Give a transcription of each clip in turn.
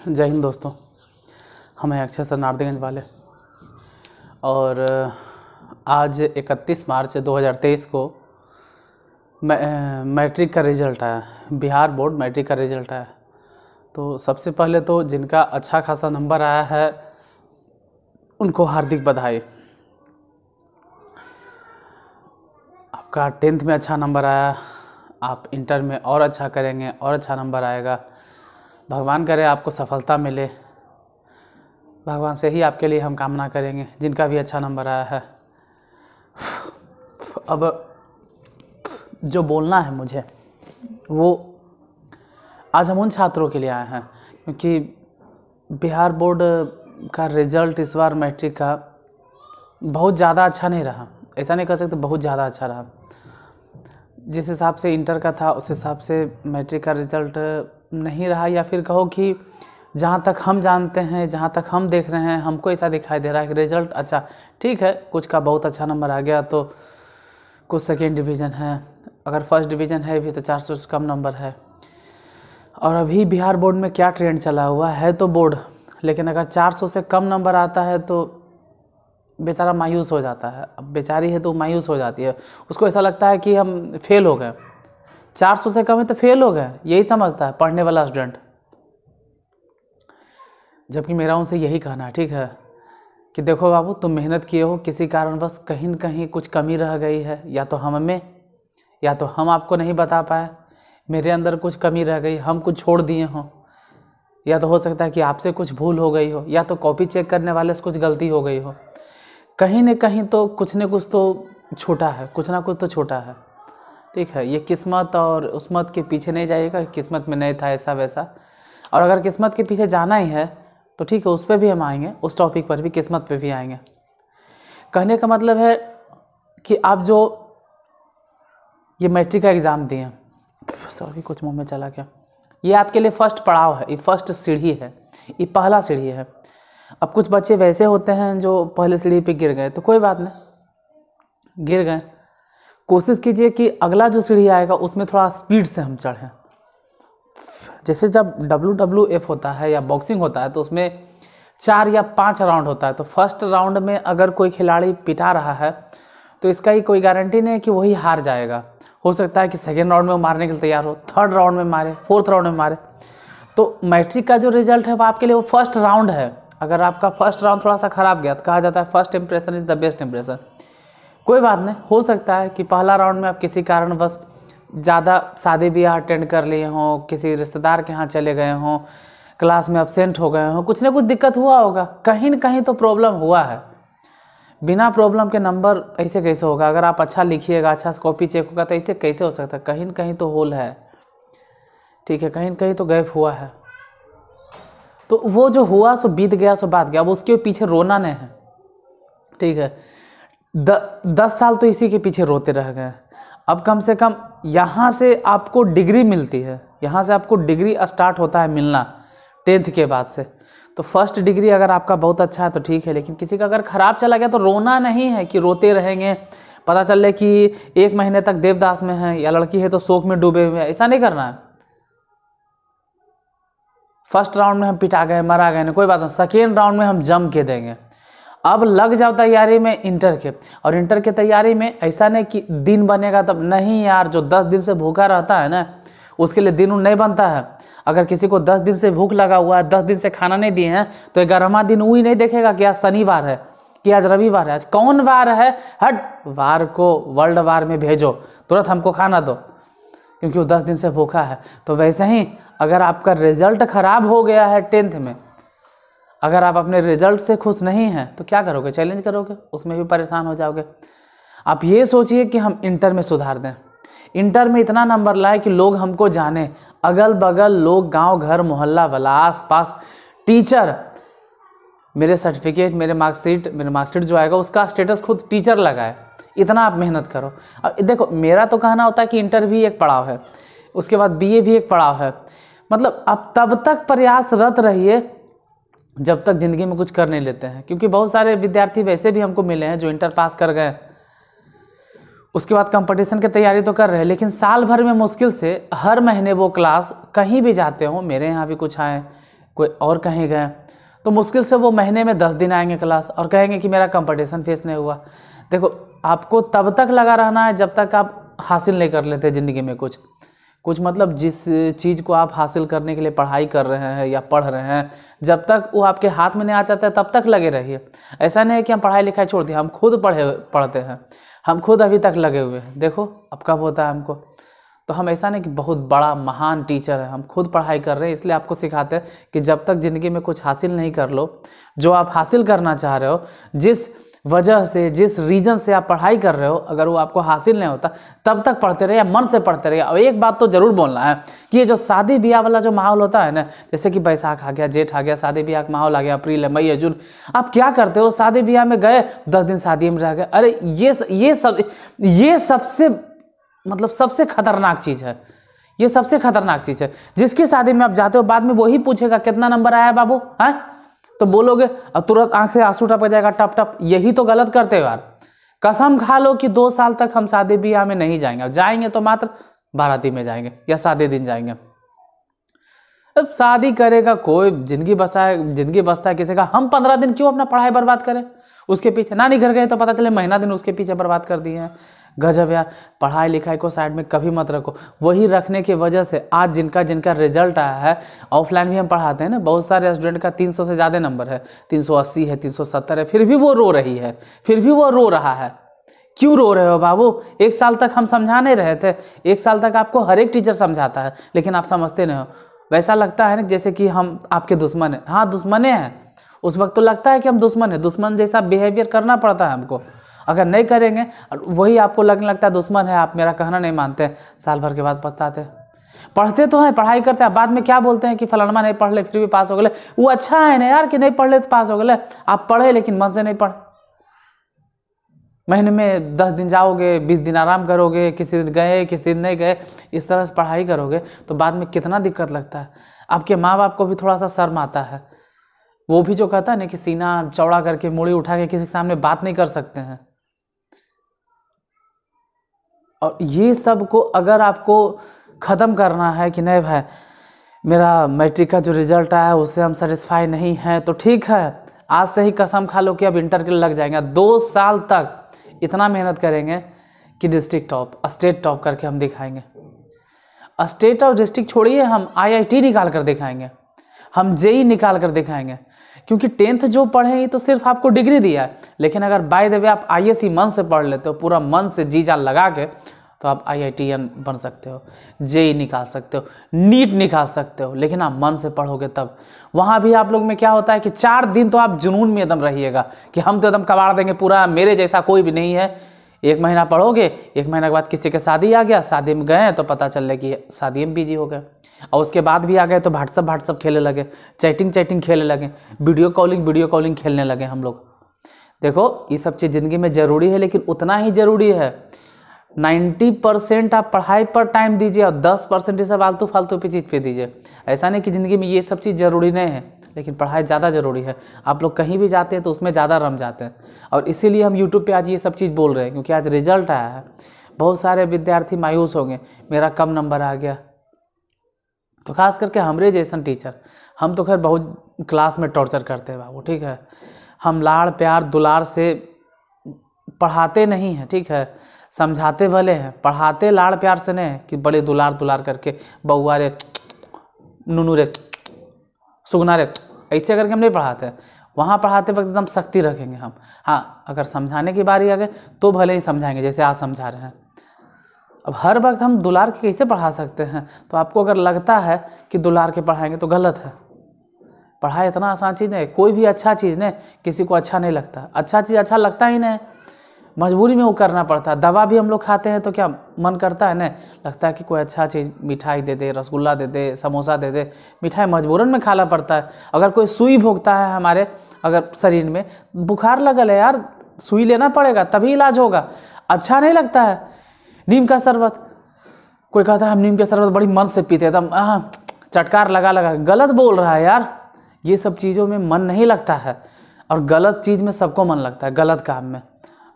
जय हिंद दोस्तों। हम हैं अक्षय सर नारदीगंज वाले और आज 31 मार्च 2023 को मैट्रिक का रिज़ल्ट आया। बिहार बोर्ड मैट्रिक का रिज़ल्ट आया। तो सबसे पहले तो जिनका अच्छा खासा नंबर आया है उनको हार्दिक बधाई। आपका 10th में अच्छा नंबर आया, आप इंटर में और अच्छा करेंगे और अच्छा नंबर आएगा। भगवान करे आपको सफलता मिले, भगवान से ही आपके लिए हम कामना करेंगे जिनका भी अच्छा नंबर आया है। अब जो बोलना है मुझे वो आज हम उन छात्रों के लिए आए हैं क्योंकि बिहार बोर्ड का रिज़ल्ट इस बार मैट्रिक का बहुत ज़्यादा अच्छा नहीं रहा। ऐसा नहीं कह सकते बहुत ज़्यादा अच्छा रहा। जिस हिसाब से इंटर का था उस हिसाब से मैट्रिक का रिज़ल्ट नहीं रहा, या फिर कहो कि जहाँ तक हम जानते हैं, जहाँ तक हम देख रहे हैं, हमको ऐसा दिखाई दे रहा है कि रिज़ल्ट अच्छा ठीक है। कुछ का बहुत अच्छा नंबर आ गया तो कुछ सेकेंड डिवीज़न है, अगर फर्स्ट डिवीज़न है भी तो 400 से कम नंबर है। और अभी बिहार बोर्ड में क्या ट्रेंड चला हुआ है तो बोर्ड, लेकिन अगर 400 से कम नंबर आता है तो बेचारा मायूस हो जाता है। अब बेचारी है तो मायूस हो जाती है, उसको ऐसा लगता है कि हम फेल हो गए। 400 से कम है तो फेल हो गए, यही समझता है पढ़ने वाला स्टूडेंट। जबकि मेरा उनसे यही कहना है, ठीक है, कि देखो बाबू तुम मेहनत किए हो, किसी कारणवश कहीं न कहीं कुछ कमी रह गई है, या तो हम में, या तो हम आपको नहीं बता पाए, मेरे अंदर कुछ कमी रह गई, हम कुछ छोड़ दिए हों, या तो हो सकता है कि आपसे कुछ भूल हो गई हो, या तो कॉपी चेक करने वाले से कुछ गलती हो गई हो। कहीं न कहीं तो कुछ न कुछ तो छोटा है, कुछ ना कुछ तो छोटा है, ठीक है। ये किस्मत और उस्मत के पीछे नहीं जाइएगा, किस्मत में नहीं था ऐसा वैसा। और अगर किस्मत के पीछे जाना ही है तो ठीक है, उस पर भी हम आएंगे, उस टॉपिक पर भी, किस्मत पे भी आएंगे। कहने का मतलब है कि आप जो ये मैट्रिक का एग्ज़ाम दिए, सॉरी कुछ मुंह में चला गया, ये आपके लिए फर्स्ट पड़ाव है, ये फर्स्ट सीढ़ी है, ये पहला सीढ़ी है। अब कुछ बच्चे वैसे होते हैं जो पहले सीढ़ी पे गिर गए, तो कोई बात नहीं, गिर गए, कोशिश कीजिए कि अगला जो सीढ़ी आएगा उसमें थोड़ा स्पीड से हम चढ़ें। जैसे जब WWF होता है या बॉक्सिंग होता है तो उसमें 4 या 5 राउंड होता है। तो फर्स्ट राउंड में अगर कोई खिलाड़ी पिटा रहा है तो इसका ही कोई गारंटी नहीं है कि वही हार जाएगा। हो सकता है कि सेकेंड राउंड में वो मारने के लिए तैयार हो, थर्ड राउंड में मारे, फोर्थ राउंड में मारे। तो मैट्रिक का जो रिजल्ट है वो आपके लिए वो फर्स्ट राउंड है। अगर आपका फर्स्ट राउंड थोड़ा सा खराब गया तो कहा जाता है first impression is the best impression. कोई बात नहीं, हो सकता है कि पहला राउंड में आप किसी कारणवश ज़्यादा शादी ब्याह अटेंड कर लिए हों, किसी रिश्तेदार के यहाँ चले गए हों, क्लास में एब्सेंट हो गए हों, कुछ ना कुछ दिक्कत हुआ होगा, कहीं न कहीं तो प्रॉब्लम हुआ है। बिना प्रॉब्लम के नंबर ऐसे कैसे होगा? अगर आप अच्छा लिखिएगा, अच्छा कॉपी चेक होगा तो ऐसे कैसे हो सकता है? कहीं न कहीं तो होल है, ठीक है, कहीं न कहीं तो गैप हुआ है। तो वो जो हुआ सो बीत गया, सो बात गया, अब उसके पीछे रोना नहीं है, ठीक है। 10 साल तो इसी के पीछे रोते रह गए। अब कम से कम यहाँ से आपको डिग्री मिलती है, यहाँ से आपको डिग्री स्टार्ट होता है मिलना 10th के बाद से। तो फर्स्ट डिग्री अगर आपका बहुत अच्छा है तो ठीक है, लेकिन किसी का अगर ख़राब चला गया तो रोना नहीं है कि रोते रहेंगे, पता चले कि 1 महीने तक देवदास में है, या लड़की है तो शोक में डूबे हुए हैं, ऐसा नहीं करना है। फर्स्ट राउंड में हम पिटा गए, मरा गए, नहीं कोई बात नहीं, सेकेंड राउंड में हम जम के देंगे। अब लग जाओ तैयारी में इंटर के, और इंटर के तैयारी में ऐसा नहीं कि दिन बनेगा तब, नहीं यार, जो 10 दिन से भूखा रहता है ना उसके लिए दिन नहीं बनता है। अगर किसी को 10 दिन से भूख लगा हुआ है, 10 दिन से खाना नहीं दिए हैं, तो 11वां दिन वही नहीं देखेगा कि आज शनिवार है, कि आज रविवार है, आज कौन वार है, हट वार को वर्ल्ड वार में भेजो, तुरंत हमको खाना दो, क्योंकि वो 10 दिन से भूखा है। तो वैसे ही अगर आपका रिजल्ट खराब हो गया है 10th में, अगर आप अपने रिजल्ट से खुश नहीं हैं तो क्या करोगे? चैलेंज करोगे, उसमें भी परेशान हो जाओगे। आप ये सोचिए कि हम इंटर में सुधार दें, इंटर में इतना नंबर लाए कि लोग हमको जाने, अगल बगल लोग, गांव घर मोहल्ला वाला, आस पास टीचर, मेरे सर्टिफिकेट, मेरे मार्कशीट जो आएगा उसका स्टेटस खुद टीचर लगाए। इतना आप मेहनत करो। अब देखो, मेरा तो कहना होता है कि इंटर भी एक पड़ाव है, उसके बाद BA भी एक पड़ाव है। मतलब आप तब तक प्रयासरत रहिए जब तक ज़िंदगी में कुछ कर नहीं लेते हैं, क्योंकि बहुत सारे विद्यार्थी वैसे भी हमको मिले हैं जो इंटर पास कर गए, उसके बाद कंपटीशन की तैयारी तो कर रहे हैं, लेकिन साल भर में मुश्किल से हर महीने वो क्लास कहीं भी जाते हो, मेरे यहाँ भी कुछ आए, कोई और कहीं गए, तो मुश्किल से वो महीने में 10 दिन आएंगे क्लास और कहेंगे कि मेरा कंपटीशन फेस नहीं हुआ। देखो, आपको तब तक लगा रहना है जब तक आप हासिल नहीं कर लेते ज़िंदगी में कुछ मतलब जिस चीज़ को आप हासिल करने के लिए पढ़ाई कर रहे हैं या पढ़ रहे हैं, जब तक वो आपके हाथ में नहीं आ जाता है तब तक लगे रहिए। ऐसा नहीं है कि हम पढ़ाई लिखाई छोड़ दिए, हम खुद पढ़ते हैं, हम खुद अभी तक लगे हुए हैं। देखो अब कब होता है हमको। तो हम ऐसा नहीं कि बहुत बड़ा महान टीचर है, हम खुद पढ़ाई कर रहे हैं, इसलिए आपको सिखाते हैं कि जब तक ज़िंदगी में कुछ हासिल नहीं कर लो, जो आप हासिल करना चाह रहे हो, जिस वजह से जिस रीजन से आप पढ़ाई कर रहे हो, अगर वो आपको हासिल नहीं होता तब तक पढ़ते रहिए, मन से पढ़ते रहिए। और एक बात तो ज़रूर बोलना है कि ये जो शादी ब्याह वाला जो माहौल होता है ना, जैसे कि बैसाख आ गया, जेठ आ गया, शादी ब्याह का माहौल आ गया, अप्रैल है, मई है, जून, आप क्या करते हो? शादी ब्याह में गए, 10 दिन शादी में रह गए। अरे ये सबसे मतलब सबसे खतरनाक चीज़ है, ये सबसे खतरनाक चीज़ है। जिसकी शादी में आप जाते हो, बाद में वही पूछेगा कितना नंबर आया बाबू, है तो बोलोगे और तुरंत आंख से आंसू टपक जाएगा, टप टप। यही तो गलत करते हो यार। कसम खा लो कि 2 साल तक हम शादी ब्याह में नहीं जाएंगे, जाएंगे तो मात्र बाराती में जाएंगे या शादी दिन जाएंगे। अब शादी करेगा कोई, जिंदगी बसता है किसी का। हम 15 दिन क्यों अपना पढ़ाई बर्बाद करें उसके पीछे? नानी घर गए तो पता चले महीना दिन उसके पीछे बर्बाद कर दिए हैं। गजब यार। पढ़ाई लिखाई को साइड में कभी मत रखो। वही रखने की वजह से आज जिनका रिजल्ट आया है, ऑफलाइन भी हम पढ़ाते हैं ना, बहुत सारे स्टूडेंट का 300 से ज़्यादा नंबर है, 380 है, 370 है, फिर भी वो रो रही है, फिर भी वो रो रहा है। क्यों रो रहे हो बाबू? 1 साल तक हम समझा नहीं रहे थे, 1 साल तक आपको हर एक टीचर समझाता है, लेकिन आप समझते नहीं हो। वैसा लगता है ना जैसे कि हम आपके दुश्मन हैं। हाँ, दुश्मने हैं, उस वक्त तो लगता है कि हम दुश्मन हैं, दुश्मन जैसा बिहेवियर करना पड़ता है हमको। अगर नहीं करेंगे वही आपको लगने लगता है दुश्मन है, आप मेरा कहना नहीं मानते, साल भर के बाद पछताते हैं। पढ़ते तो हैं, पढ़ाई करते हैं, बाद में क्या बोलते हैं कि फलाना नहीं पढ़ ले फिर भी पास हो गए। वो अच्छा है ना यार कि नहीं पढ़ ले तो पास हो गए। आप पढ़े लेकिन मन से नहीं पढ़े। महीने में 10 दिन जाओगे, 20 दिन आराम करोगे, किसी दिन गए किसी दिन नहीं गए, इस तरह से पढ़ाई करोगे तो बाद में कितना दिक्कत लगता है। आपके माँ बाप को भी थोड़ा सा शर्म आता है। वो भी जो कहता है ना कि सीना चौड़ा करके मूड़ी उठा के किसी के सामने बात नहीं कर सकते हैं। और ये सब को अगर आपको ख़त्म करना है कि नहीं भाई, मेरा मैट्रिक का जो रिजल्ट आया है उससे हम सेटिस्फाई नहीं हैं, तो ठीक है, आज से ही कसम खा लो कि अब इंटर के लिए लग जाएंगे। 2 साल तक इतना मेहनत करेंगे कि डिस्ट्रिक्ट टॉप, स्टेट टॉप करके हम दिखाएंगे। स्टेट और डिस्ट्रिक्ट छोड़िए, हम IIT निकाल कर दिखाएंगे, हम JEE निकाल कर दिखाएंगे। क्योंकि 10th जो पढ़े ये तो सिर्फ आपको डिग्री दिया है, लेकिन अगर बाय द वे आप ISC मन से पढ़ लेते हो, पूरा मन से जी जान लगा के, तो आप IITian बन सकते हो, JEE निकाल सकते हो, नीट निकाल सकते हो। लेकिन आप मन से पढ़ोगे तब। वहाँ भी आप लोग में क्या होता है कि 4 दिन तो आप जुनून में एकदम रहिएगा कि हम तो एकदम कबाड़ देंगे पूरा, मेरे जैसा कोई भी नहीं है। 1 महीना पढ़ोगे, 1 महीने के बाद किसी के शादी आ गया, शादी में गए तो पता चल कि शादी में बिजी हो गए, और उसके बाद भी आ गए तो व्हाट्सअप खेलने लगे, चैटिंग खेलने लगे, वीडियो कॉलिंग खेलने लगे हम लोग। देखो ये सब चीज़ ज़िंदगी में ज़रूरी है, लेकिन उतना ही ज़रूरी है। 90% आप पढ़ाई पर टाइम दीजिए और 10% ये सब आलतू फालतू पे चीज़ पे दीजिए। ऐसा नहीं कि ज़िंदगी में ये सब चीज़ ज़रूरी नहीं है, लेकिन पढ़ाई ज़्यादा ज़रूरी है। आप लोग कहीं भी जाते हैं तो उसमें ज़्यादा रम जाते हैं, और इसीलिए हम यूट्यूब पे आज ये सब चीज़ बोल रहे हैं, क्योंकि आज रिजल्ट आया है। बहुत सारे विद्यार्थी मायूस होंगे, मेरा कम नंबर आ गया। तो खास करके हमरे जैसन टीचर, हम तो खैर बहुत क्लास में टॉर्चर करते हैं बाबू, ठीक है। हम लाड़ प्यार दुलार से पढ़ाते नहीं हैं, ठीक है, समझाते भले हैं, पढ़ाते लाड़ प्यार से नहीं कि बड़े दुलार करके बउआ रे, नूनू रे, सुगना रे, ऐसे करके हम नहीं पढ़ाते। वहाँ पढ़ाते वक्त एकदम सख्ती रखेंगे हम। हाँ, अगर समझाने की बारी आ गई तो भले ही समझाएंगे जैसे आज समझा रहे हैं। अब हर वक्त हम दुलार के कैसे पढ़ा सकते हैं? तो आपको अगर लगता है कि दुलार के पढ़ाएंगे तो गलत है। पढ़ाई इतना आसान चीज़ नहीं, कोई भी अच्छा चीज़ नहीं किसी को अच्छा नहीं लगता। अच्छा चीज़ अच्छा लगता ही नहीं, मजबूरी में वो करना पड़ता है। दवा भी हम लोग खाते हैं तो क्या मन करता है, नहीं लगता है कि कोई अच्छा चीज़, मिठाई दे दे, रसगुल्ला दे दे, समोसा दे दे। मिठाई मजबूरन में खाना पड़ता है। अगर कोई सुई भोगता है हमारे अगर शरीर में, बुखार लगल है यार, सुई लेना पड़ेगा तभी इलाज होगा। अच्छा नहीं लगता है। नीम का शरबत, कोई कहता है हम नीम का शरबत बड़ी मन से पीते एकदम चटकार लगा, गलत बोल रहा है यार। ये सब चीज़ों में मन नहीं लगता है, और गलत चीज़ में सबको मन लगता है, गलत काम में।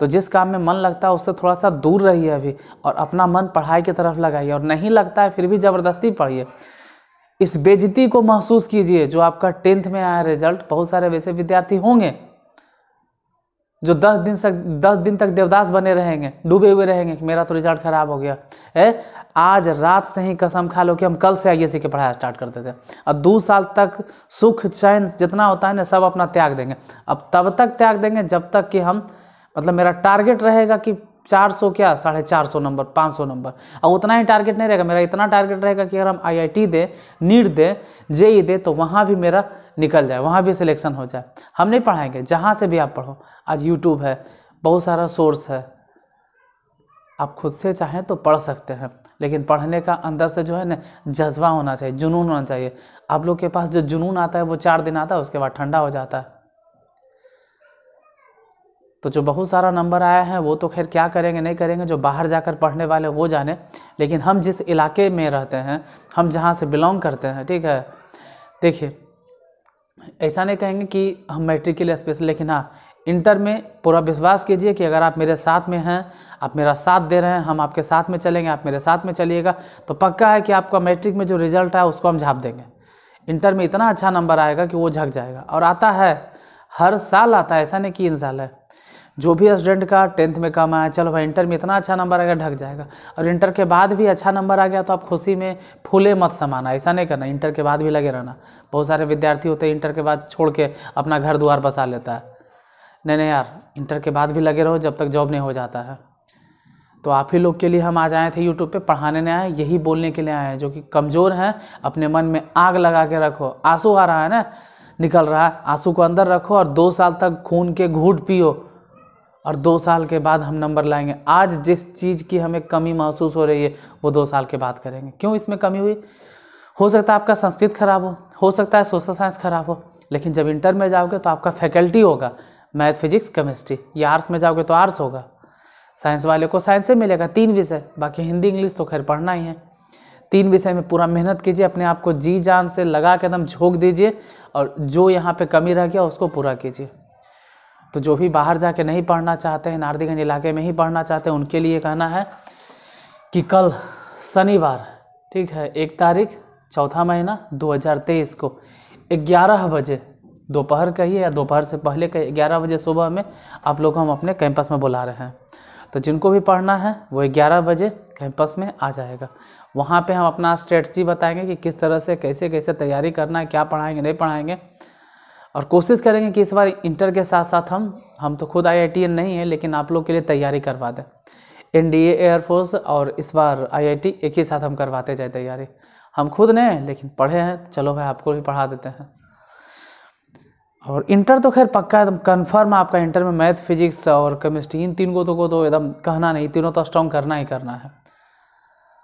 तो जिस काम में मन लगता है उससे थोड़ा सा दूर रहिए अभी, और अपना मन पढ़ाई की तरफ लगाइए। और नहीं लगता है फिर भी ज़बरदस्ती पढ़िए। इस बेइज्जती को महसूस कीजिए जो आपका 10th में आया रिजल्ट। बहुत सारे वैसे विद्यार्थी होंगे जो 10 दिन तक देवदास बने रहेंगे, डूबे हुए रहेंगे कि मेरा तो रिजल्ट खराब हो गया है। आज रात से ही कसम खा लो कि हम कल से आईएएस की पढ़ाई स्टार्ट करते थे। अब 2 साल तक सुख चैन जितना होता है ना सब अपना त्याग देंगे। अब तब तक त्याग देंगे जब तक कि हम, मतलब मेरा टारगेट रहेगा कि 400 क्या 450 नंबर, 500 नंबर। अब उतना ही टारगेट नहीं रहेगा, मेरा इतना टारगेट रहेगा कि अगर हम IIT दे, नीट दे, जेई दे तो वहाँ भी मेरा निकल जाए, वहाँ भी सिलेक्शन हो जाए। हम नहीं पढ़ाएंगे, जहाँ से भी आप पढ़ो। आज यूट्यूब है, बहुत सारा सोर्स है, आप खुद से चाहें तो पढ़ सकते हैं, लेकिन पढ़ने का अंदर से जो है ना जज्बा होना चाहिए, जुनून होना चाहिए। आप लोग के पास जो जुनून आता है वो 4 दिन आता है, उसके बाद ठंडा हो जाता है। तो जो बहुत सारा नंबर आया है वो तो खैर क्या करेंगे नहीं करेंगे, जो बाहर जाकर पढ़ने वाले वो जाने। लेकिन हम जिस इलाके में रहते हैं, हम जहाँ से बिलोंग करते हैं, ठीक है, देखिए ऐसा नहीं कहेंगे कि हम मैट्रिक के लिए स्पेशल, लेकिन हाँ इंटर में पूरा विश्वास कीजिए कि अगर आप मेरे साथ में हैं, आप मेरा साथ दे रहे हैं, हम आपके साथ में चलेंगे, आप मेरे साथ में चलिएगा, तो पक्का है कि आपका मैट्रिक में जो रिजल्ट है उसको हम झाँप देंगे। इंटर में इतना अच्छा नंबर आएगा कि वो झक जाएगा। और आता है, हर साल आता है, ऐसा नहीं कि इन साल है। जो भी स्टूडेंट का 10th में कम आया, चलो भाई इंटर में इतना अच्छा नंबर आएगा, ढक जाएगा। और इंटर के बाद भी अच्छा नंबर आ गया तो आप खुशी में फूले मत समाना, ऐसा नहीं करना। इंटर के बाद भी लगे रहना। बहुत सारे विद्यार्थी होते हैं इंटर के बाद छोड़ के अपना घर द्वार बसा लेता है। नहीं यार, इंटर के बाद भी लगे रहो जब तक जॉब नहीं हो जाता है। तो आप ही लोग के लिए हम आज आए थे यूट्यूब पे, पढ़ाने नहीं आए, यही बोलने के लिए आए हैं। जो कि कमज़ोर हैं अपने मन में आग लगा के रखो। आंसू आ रहा है ना, निकल रहा है, आंसू को अंदर रखो और 2 साल तक खून के घूंट पियो और 2 साल के बाद हम नंबर लाएंगे। आज जिस चीज़ की हमें कमी महसूस हो रही है वो 2 साल के बाद करेंगे। क्यों इसमें कमी हुई? हो सकता है आपका संस्कृत खराब हो सकता है सोशल साइंस खराब हो, लेकिन जब इंटर में जाओगे तो आपका फैकल्टी होगा मैथ, फिजिक्स, केमिस्ट्री। या आर्ट्स में जाओगे तो आर्ट्स होगा, साइंस वाले को साइंस से मिलेगा 3 विषय, बाकी हिंदी इंग्लिश तो खैर पढ़ना ही है। 3 विषय में पूरा मेहनत कीजिए, अपने आप को जी जान से लगा के एकदम झोंक दीजिए और जो यहाँ पे कमी रह गया उसको पूरा कीजिए। तो जो भी बाहर जाके नहीं पढ़ना चाहते हैं, नारदीगंज इलाके में ही पढ़ना चाहते हैं, उनके लिए कहना है कि कल शनिवार, ठीक है, 1 तारीख 4था महीना 2023 को 11 बजे दोपहर कहिए या दोपहर से पहले कहिए, 11 बजे सुबह में आप लोग हम अपने कैंपस में बुला रहे हैं। तो जिनको भी पढ़ना है वो 11 बजे कैंपस में आ जाएगा। वहाँ पे हम अपना स्ट्रेटजी बताएंगे कि किस तरह से कैसे कैसे तैयारी करना है, क्या पढ़ाएंगे नहीं पढ़ाएंगे। और कोशिश करेंगे कि इस बार इंटर के साथ साथ हम तो खुद IITian नहीं है, लेकिन आप लोग के लिए तैयारी करवा दें। NDA, एयरफोर्स और इस बार IIT एक ही साथ हम करवाते जाए तैयारी। हम खुद नहीं लेकिन पढ़े हैं, चलो भाई आपको भी पढ़ा देते हैं। और इंटर तो खैर पक्का एकदम कन्फर्म आपका इंटर में मैथ, फिजिक्स और केमिस्ट्री, इन 3 को तो एकदम कहना नहीं, तीनों तो स्ट्रॉन्ग करना ही करना है।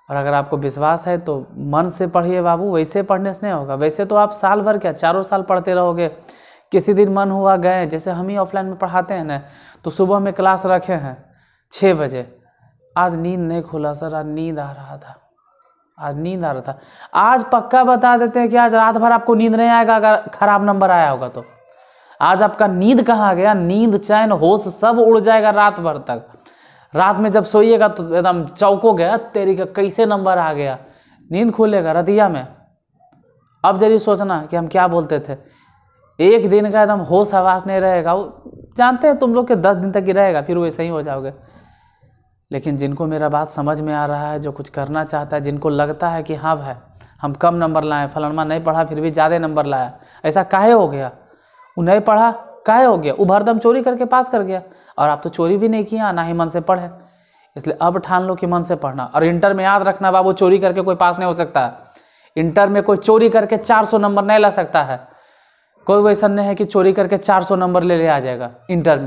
और अगर आपको विश्वास है तो मन से पढ़िए बाबू, वैसे पढ़ने से नहीं होगा। वैसे तो आप साल भर क्या 4 साल पढ़ते रहोगे, किसी दिन मन हुआ गए, जैसे हम ही ऑफलाइन में पढ़ाते हैं ना, तो सुबह में क्लास रखे हैं 6 बजे, आज नींद नहीं खुला सर, आज नींद आ रहा था, आज नींद आ रहा था। आज पक्का बता देते हैं कि आज रात भर आपको नींद नहीं आएगा अगर खराब नंबर आया होगा तो। आज आपका नींद कहाँ गया, नींद चैन होश सब उड़ जाएगा रात भर तक। रात में जब सोइएगा तो एकदम चौंकोगे, तेरी का कैसे नंबर आ गया, नींद खुलेगा रतिया में। अब जरूर सोचना कि हम क्या बोलते थे, एक दिन का एकदम होश आवास नहीं रहेगा। वो जानते हैं तुम लोग के 10 दिन तक ही रहेगा, फिर वैसे ही हो जाओगे। लेकिन जिनको मेरा बात समझ में आ रहा है, जो कुछ करना चाहता है, जिनको लगता है कि हाँ भाई हम कम नंबर लाए, फलाना नहीं पढ़ा फिर भी ज़्यादा नंबर लाया, ऐसा काहे हो गया, वो नहीं पढ़ा काहे हो गया, वो भरदम चोरी करके पास कर गया। और आप तो चोरी भी नहीं किया, ना ही मन से पढ़े, इसलिए अब ठान लो कि मन से पढ़ना। और इंटर में याद रखना बाबू, चोरी करके कोई पास नहीं हो सकता है। इंटर में कोई चोरी करके 400 नंबर नहीं ला सकता है। कोई वैसा नहीं है कि चोरी करके 400 नंबर ले आ जाएगा। इंटर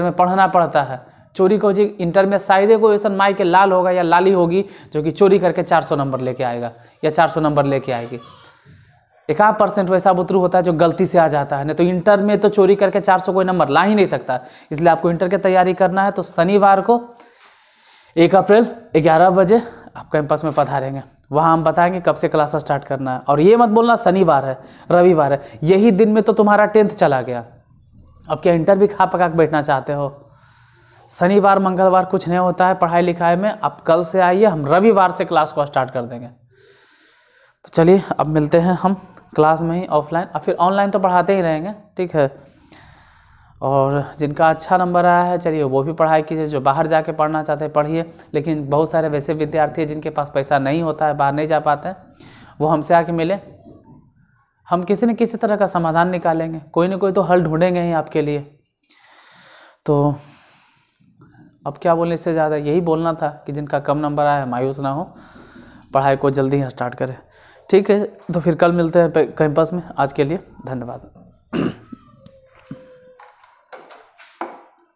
में पढ़ना पड़ता है। चोरी को जी इंटर में शायद कोई वैसा माई के लाल होगा या लाली होगी जो कि चोरी करके 400 नंबर लेके आएगा या 400 नंबर लेके आएगी। 1% वैसा बुतरू होता है जो गलती से आ जाता है, नहीं तो इंटर में तो चोरी करके 400 कोई नंबर ला ही नहीं सकता। इसलिए आपको इंटर की तैयारी करना है तो शनिवार को 1 अप्रैल 11 बजे आप कैंपस में पधारेंगे। वहाँ हम बताएंगे कब से क्लास स्टार्ट करना है। और ये मत बोलना शनिवार है रविवार है, यही दिन में तो तुम्हारा 10th चला गया। अब क्या इंटर भी खा पका के बैठना चाहते हो? शनिवार मंगलवार कुछ नहीं होता है पढ़ाई लिखाई में। आप कल से आइए, हम रविवार से क्लास को स्टार्ट कर देंगे। तो चलिए अब मिलते हैं हम क्लास में ही, ऑफलाइन, और फिर ऑनलाइन तो पढ़ाते ही रहेंगे, ठीक है। और जिनका अच्छा नंबर आया है चलिए वो भी पढ़ाई कीजिए, जो बाहर जाके पढ़ना चाहते हैं पढ़िए। लेकिन बहुत सारे वैसे विद्यार्थी हैं जिनके पास पैसा नहीं होता है, बाहर नहीं जा पाते हैं, वो हमसे आके मिले, हम किसी न किसी तरह का समाधान निकालेंगे, कोई ना कोई तो हल ढूंढेंगे ही आपके लिए। तो अब क्या बोलने से ज़्यादा यही बोलना था कि जिनका कम नंबर आया है मायूस ना हो, पढ़ाई को जल्दी ही स्टार्ट करें, ठीक है। तो फिर कल मिलते हैं कैंपस में। आज के लिए धन्यवाद।